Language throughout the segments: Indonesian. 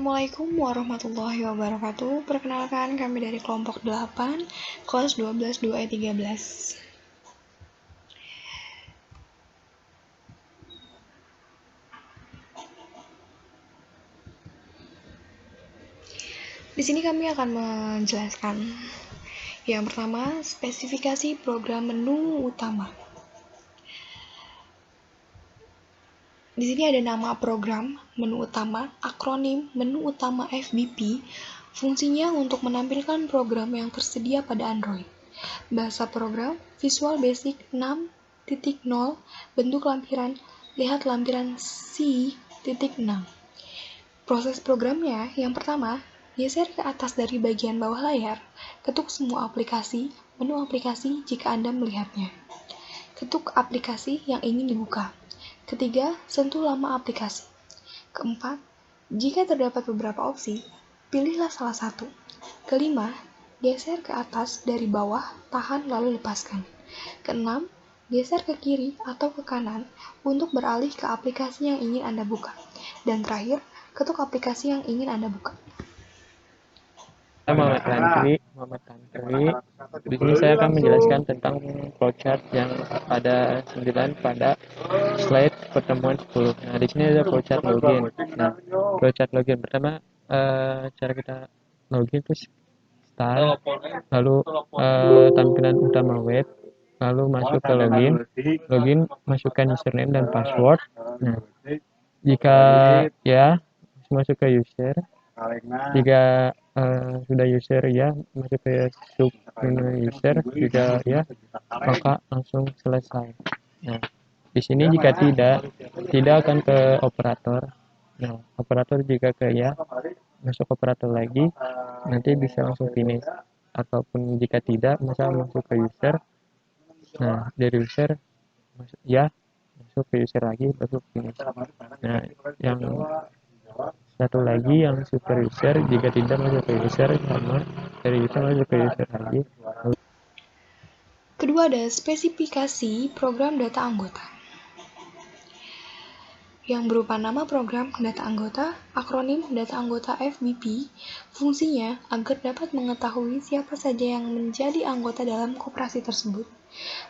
Assalamualaikum warahmatullahi wabarakatuh. Perkenalkan, kami dari kelompok 8, kelas 12 2E 13. Di sini kami akan menjelaskan yang pertama, spesifikasi program menu utama. Di sini ada nama program menu utama, akronim menu utama FBP, fungsinya untuk menampilkan program yang tersedia pada Android. Bahasa program Visual Basic 6.0, bentuk lampiran, lihat lampiran C.6. Proses programnya yang pertama, geser ke atas dari bagian bawah layar, ketuk semua aplikasi, menu aplikasi jika Anda melihatnya. Ketuk aplikasi yang ingin dibuka. Ketiga, sentuh lama aplikasi. Keempat, jika terdapat beberapa opsi, pilihlah salah satu. Kelima, geser ke atas dari bawah, tahan lalu lepaskan. Keenam, geser ke kiri atau ke kanan untuk beralih ke aplikasi yang ingin Anda buka. Dan terakhir, ketuk aplikasi yang ingin Anda buka. Muhammad Tantri. Di sini saya akan menjelaskan tentang flowchart yang ada 9 pada slide pertemuan 10. Nah, di sini ada flowchart login. Nah, flowchart login pertama cara kita login itu start, lalu tampilan utama web, lalu masuk ke login, masukkan username dan password. Nah, jika ya masuk ke user, jika sudah user ya masuk ke sub menu user, jika ya maka langsung selesai. Nah, di sini jika tidak akan ke operator. Nah, operator jika ke ya masuk operator lagi, nanti bisa langsung finish. Ataupun jika tidak, misalnya masuk ke user. Nah, dari user masuk ke user lagi baru finish. Nah, yang satu lagi yang super user, jika tidak masuk ke user sama dari user masuk ke user lagi. Kedua ada spesifikasi program data anggota yang berupa nama program data anggota, akronim data anggota FBP, fungsinya agar dapat mengetahui siapa saja yang menjadi anggota dalam koperasi tersebut.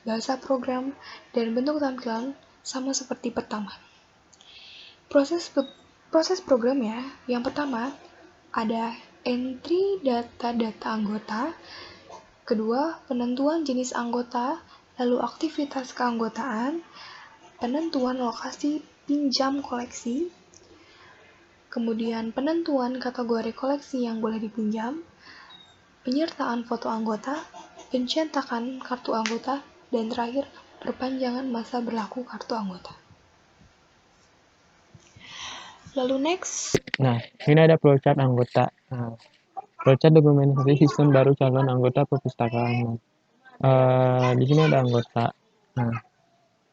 Bahasa program dan bentuk tampilan sama seperti pertama. Proses programnya yang pertama ada entry data anggota, kedua penentuan jenis anggota, lalu aktivitas keanggotaan, penentuan lokasi pinjam koleksi, kemudian penentuan kategori koleksi yang boleh dipinjam, penyertaan foto anggota, pencetakan kartu anggota, dan terakhir perpanjangan masa berlaku kartu anggota. Lalu next. Nah, ini ada flowchart anggota. Nah, flowchart dokumentasi sistem baru calon anggota perpustakaan. Di sini ada anggota. Nah,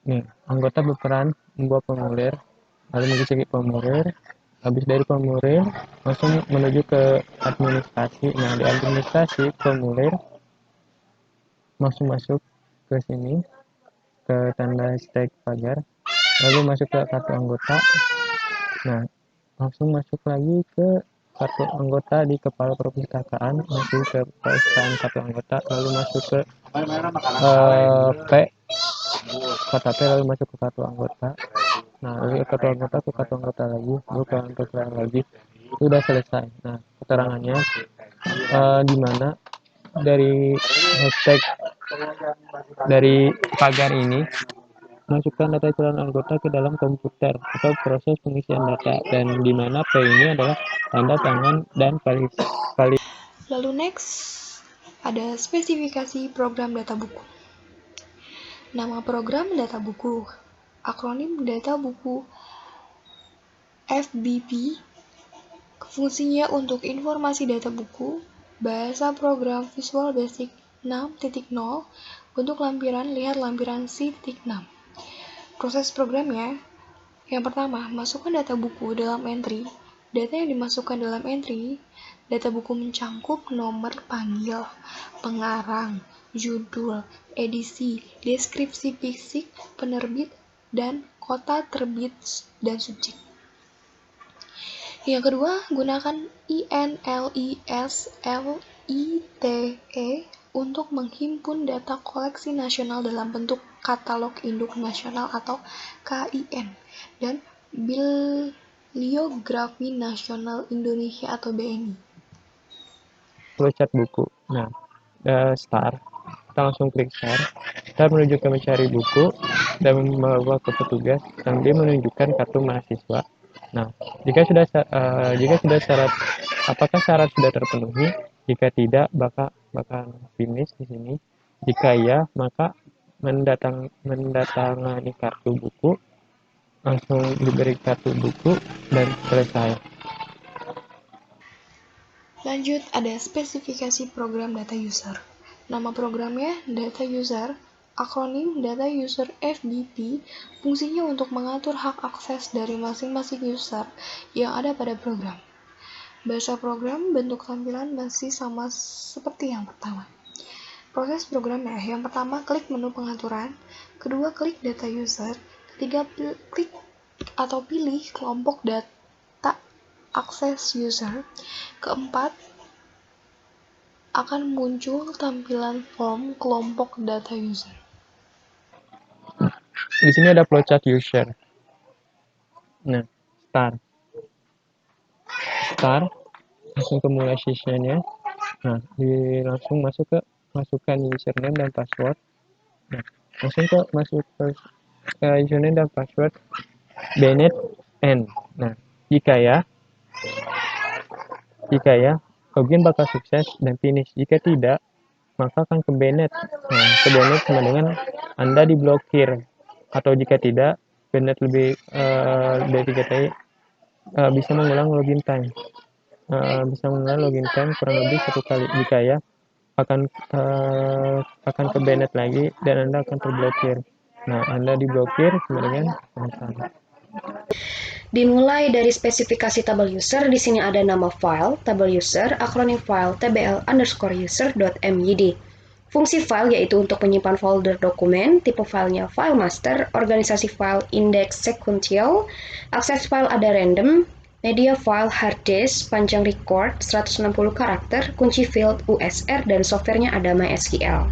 nih anggota berperan membuat formulir, lalu mengisi formulir. Habis dari formulir langsung menuju ke administrasi. Nah, di administrasi formulir langsung masuk ke sini ke tanda hashtag pagar, lalu masuk ke kartu anggota. Nah, langsung masuk lagi ke kartu anggota di kepala perpustakaan, masuk ke perpustakaan kartu anggota, lalu masuk ke P KTP, lalu masuk ke kartu anggota. Nah, lalu kartu anggota ke kartu anggota lagi, bukan keterangan lagi, sudah selesai. Nah, keterangannya di mana dari hashtag dari pagar ini masukkan data calon anggota ke dalam komputer atau proses pengisian data, dan di mana P ini adalah tanda tangan dan valid. Lalu next ada spesifikasi program data buku. Nama program data buku, akronim data buku FBP, fungsinya untuk informasi data buku, bahasa program Visual Basic 6.0, bentuk lampiran, lihat lampiran C.6. Proses programnya, yang pertama, masukkan data buku dalam entry. Data yang dimasukkan dalam entry, data buku mencangkup nomor panggil, pengarang, judul, edisi, deskripsi fisik, penerbit, dan kota terbit dan subjek. Yang kedua, gunakan INLISLITE untuk menghimpun data koleksi nasional dalam bentuk katalog induk nasional atau KIN dan Bibliografi Nasional Indonesia atau BNI. Flowchart buku. Nah, start. Kita langsung klik start. Kita menuju ke mencari buku dan membawa ke petugas sambil menunjukkan kartu mahasiswa. Nah, jika sudah syarat, apakah syarat sudah terpenuhi? Jika tidak, bakal finish di sini. Jika iya, maka mendatangani kartu buku, langsung diberi kartu buku dan selesai. Lanjut, ada spesifikasi program data user. Nama programnya data user, akronim data user FDP, fungsinya untuk mengatur hak akses dari masing-masing user yang ada pada program. Bahasa program, bentuk tampilan masih sama seperti yang pertama. Proses programnya, yang pertama klik menu pengaturan, kedua klik data user, ketiga klik atau pilih kelompok data akses user, keempat akan muncul tampilan form kelompok data user. Di sini ada flowchart user. Nah, start, langsung ke mulai sessionnya. Nah, langsung masukkan username dan password. Nah, langsung masuk ke username dan password Bennett N. Nah, jika ya login bakal sukses dan finish. Jika tidak, maka akan ke Bennett. Nah, ke Bennett sama dengan Anda diblokir. Atau jika tidak, Bennett lebih dari 3 kali bisa mengulang login time. Kurang lebih 1 kali. Jika ya, akan ke Bennett lagi dan Anda akan terblokir. Nah, Anda diblokir sama dengan masalah. Dimulai dari spesifikasi tabel user, di sini ada nama file, tabel user, akronim file, tbl_user.myd. Fungsi file yaitu untuk menyimpan folder dokumen, tipe filenya file master, organisasi file indeks sekuensial, akses file ada random, media file hard disk, panjang record 160 karakter, kunci field USR, dan softwarenya ada MySQL.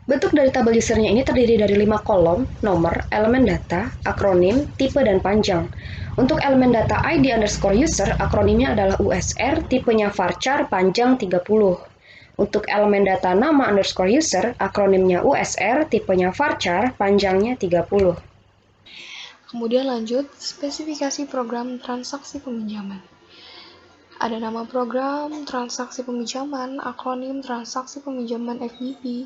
Bentuk dari tabel usernya ini terdiri dari 5 kolom, nomor, elemen data, akronim, tipe, dan panjang. Untuk elemen data ID_user, akronimnya adalah USR, tipenya varchar, panjang 30. Untuk elemen data nama_user, akronimnya USR, tipenya varchar, panjangnya 30. Kemudian lanjut, spesifikasi program transaksi peminjaman. Ada nama program transaksi peminjaman, akronim transaksi peminjaman FTP,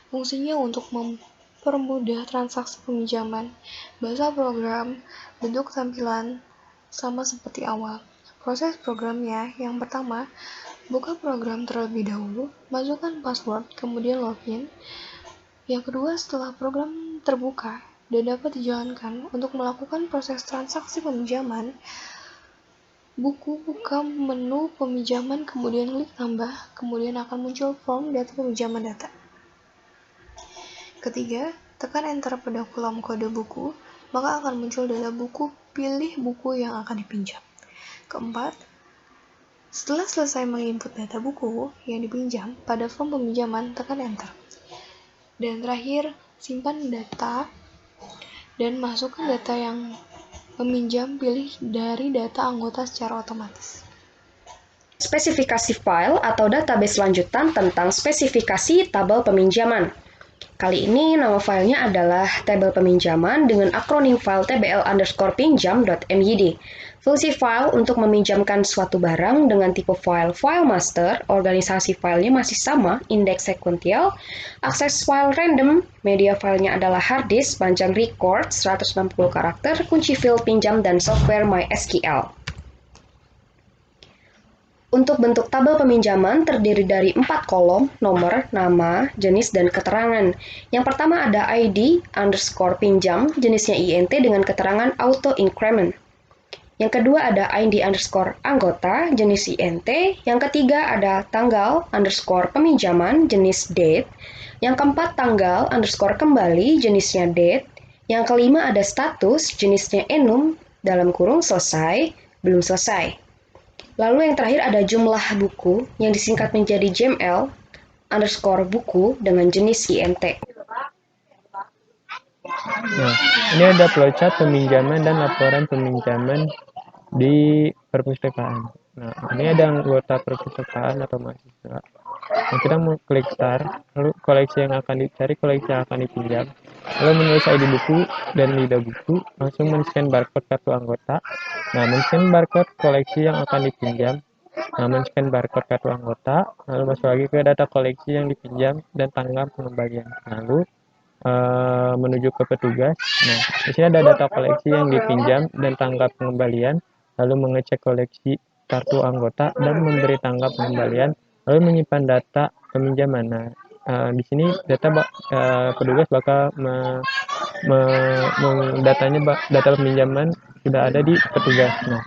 fungsinya untuk mempermudah transaksi peminjaman. Bahasa program, bentuk tampilan sama seperti awal. Proses programnya, yang pertama, buka program terlebih dahulu, masukkan password, kemudian login. Yang kedua, setelah program terbuka dan dapat dijalankan untuk melakukan proses transaksi peminjaman, buka menu peminjaman, kemudian klik tambah, kemudian akan muncul form data peminjaman data. Ketiga, tekan enter pada kolom kode buku, maka akan muncul data buku, pilih buku yang akan dipinjam. Keempat, setelah selesai menginput data buku yang dipinjam pada form peminjaman, tekan enter. Dan terakhir, simpan data dan masukkan data yang meminjam, pilih dari data anggota secara otomatis. Spesifikasi file atau database lanjutan tentang spesifikasi tabel peminjaman. Kali ini nama filenya adalah tabel peminjaman dengan akronim file tbl_pinjam.myd. Fungsi file untuk meminjamkan suatu barang dengan tipe file master, organisasi filenya masih sama, indeks sekuensial, akses file random, media filenya adalah hard disk, panjang record 160 karakter, kunci field pinjam, dan software MySQL. Untuk bentuk tabel peminjaman terdiri dari 4 kolom, nomor, nama, jenis, dan keterangan. Yang pertama ada ID_pinjam, jenisnya INT dengan keterangan auto increment. Yang kedua ada ID_anggota, jenis INT. Yang ketiga ada tanggal_peminjaman, jenis date. Yang keempat tanggal_kembali, jenisnya date. Yang kelima ada status, jenisnya enum. dalam kurung selesai, belum selesai. Lalu yang terakhir ada jumlah buku yang disingkat menjadi JML underscore buku dengan jenis INT. Nah, ini ada flowchart peminjaman dan laporan peminjaman di perpustakaan. Nah, ini ada anggota perpustakaan atau mahasiswa. Nah, kita mau klik start, lalu koleksi yang akan dicari, koleksi yang akan dipinjam, lalu menulis ID buku dan lidah buku, langsung men-scan barcode kartu anggota. Nah, men-scan barcode koleksi yang akan dipinjam, nah, men-scan barcode kartu anggota, lalu masuk lagi ke data koleksi yang dipinjam dan tanggal pengembalian. Lalu menuju ke petugas. Nah, di sini ada data koleksi yang dipinjam dan tanggal pengembalian, lalu mengecek koleksi kartu anggota dan memberi tanggal pengembalian, lalu menyimpan data peminjaman. Nah, di sini petugas bakal data peminjaman sudah ada di petugas. Nah,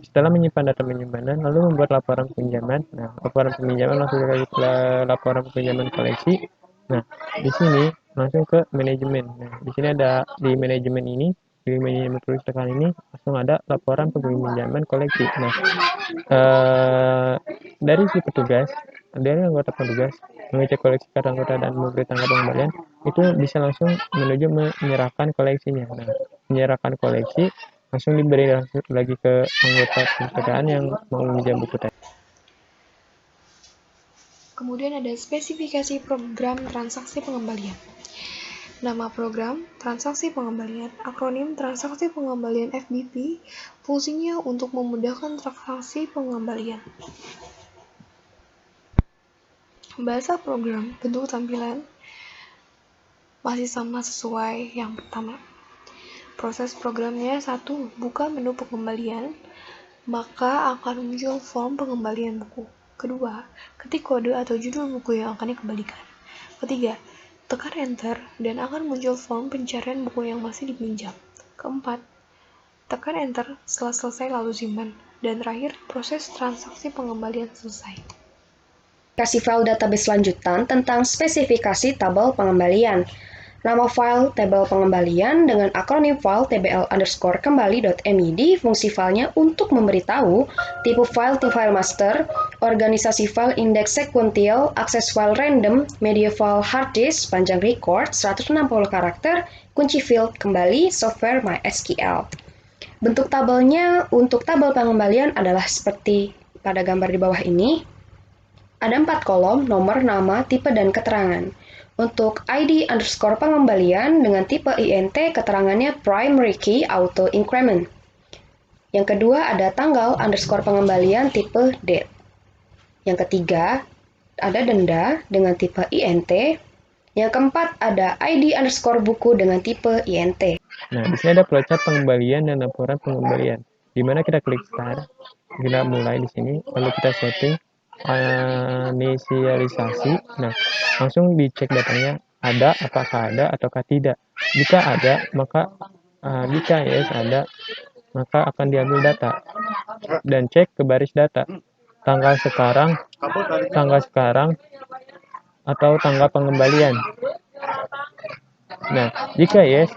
setelah menyimpan data penyimpanan, lalu membuat laporan pinjaman. Nah, laporan peminjaman langsung ke laporan pinjaman koleksi. Nah, di sini langsung ke manajemen. Nah, di sini ada di manajemen ini, di manajemen perpustakaan ini langsung ada laporan peminjaman koleksi. Nah, dari si petugas, dari anggota petugas mengecek koleksi kartu anggota dan memberi tanggal pengembalian, itu bisa langsung menuju menyerahkan koleksinya. Nah, menyerahkan koleksi langsung diberi lagi ke anggota perpustakaan yang mau meminjam buku tadi. Kemudian ada spesifikasi program transaksi pengembalian. Nama program, transaksi pengembalian, akronim transaksi pengembalian FBP, fungsinya untuk memudahkan transaksi pengembalian. Bahasa program, bentuk tampilan, masih sama sesuai yang pertama. Proses programnya 1. Buka menu pengembalian, maka akan muncul form pengembalian buku. Kedua, ketik kode atau judul buku yang akan dikembalikan. Ketiga, tekan enter dan akan muncul form pencarian buku yang masih dipinjam. Keempat, tekan enter setelah selesai lalu simpan. Dan terakhir, proses transaksi pengembalian selesai. Kasih file database lanjutan tentang spesifikasi tabel pengembalian. Nama file tabel pengembalian dengan akronim file tbl_kembali.mid, fungsi filenya untuk memberitahu tipe file master, organisasi file indeks sekuensial, akses file random, media file hard disk, panjang record, 160 karakter, kunci field kembali, software MySQL. Bentuk tabelnya untuk tabel pengembalian adalah seperti pada gambar di bawah ini. Ada 4 kolom, nomor, nama, tipe, dan keterangan. Untuk ID underscore pengembalian dengan tipe INT, keterangannya primary key auto increment. Yang kedua ada tanggal underscore pengembalian tipe date. Yang ketiga ada denda dengan tipe INT. Yang keempat ada ID underscore buku dengan tipe INT. Nah, di sini ada flowchart pengembalian dan laporan pengembalian. Di mana kita klik start, kita mulai di sini, lalu kita setting inisialisasi. Nah, langsung dicek datanya ada, apakah ada ataukah tidak. Jika ada, maka jika yes ada, maka akan diambil data dan cek ke baris data tanggal sekarang atau tanggal pengembalian. Nah, jika yes,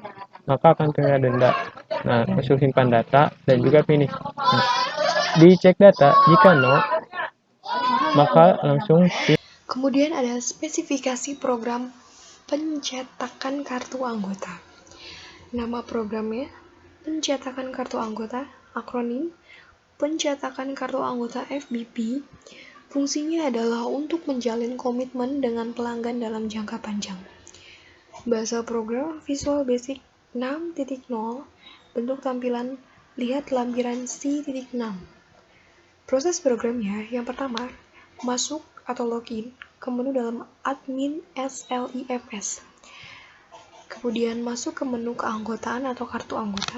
maka akan kena denda. Nah, langsung simpan data dan juga finish. Nah, dicek data, jika no, maka langsung Kemudian ada spesifikasi program pencetakan kartu anggota. Nama programnya, pencetakan kartu anggota, akronim, pencetakan kartu anggota FBP, fungsinya adalah untuk menjalin komitmen dengan pelanggan dalam jangka panjang. Bahasa program Visual Basic 6.0, bentuk tampilan, lihat lampiran C.6. Proses programnya, yang pertama, masuk atau login ke menu dalam admin SLIFS. Kemudian masuk ke menu keanggotaan atau kartu anggota.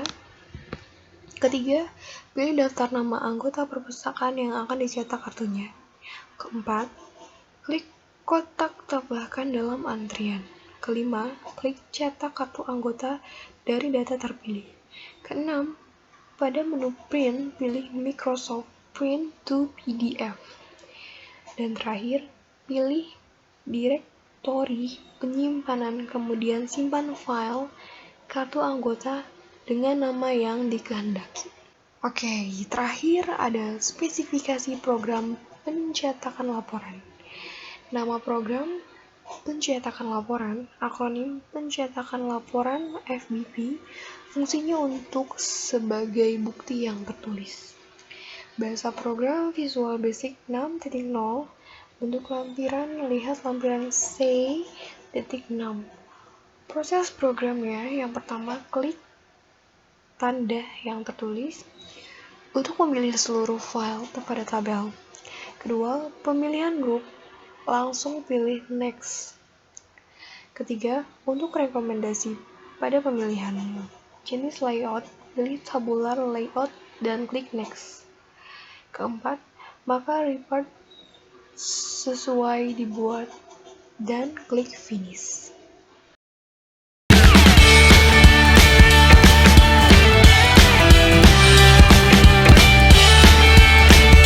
Ketiga, pilih daftar nama anggota perpustakaan yang akan dicetak kartunya. Keempat, klik kotak tambahkan dalam antrian. Kelima, klik cetak kartu anggota dari data terpilih. Keenam, pada menu print, pilih Microsoft Print to PDF. Dan terakhir, pilih direktori penyimpanan, kemudian simpan file kartu anggota dengan nama yang dikehendaki. Oke, terakhir ada spesifikasi program pencetakan laporan. Nama program pencetakan laporan, akronim pencetakan laporan FBP, fungsinya untuk sebagai bukti yang tertulis. Bahasa program Visual Basic 6.0, bentuk lampiran, lihat lampiran C.6. Proses programnya, yang pertama klik tanda yang tertulis untuk memilih seluruh file pada tabel. Kedua, pemilihan grup, langsung pilih Next. Ketiga, untuk rekomendasi pada pemilihan jenis layout, pilih tabular layout dan klik Next. Keempat, maka report sesuai dibuat dan klik Finish.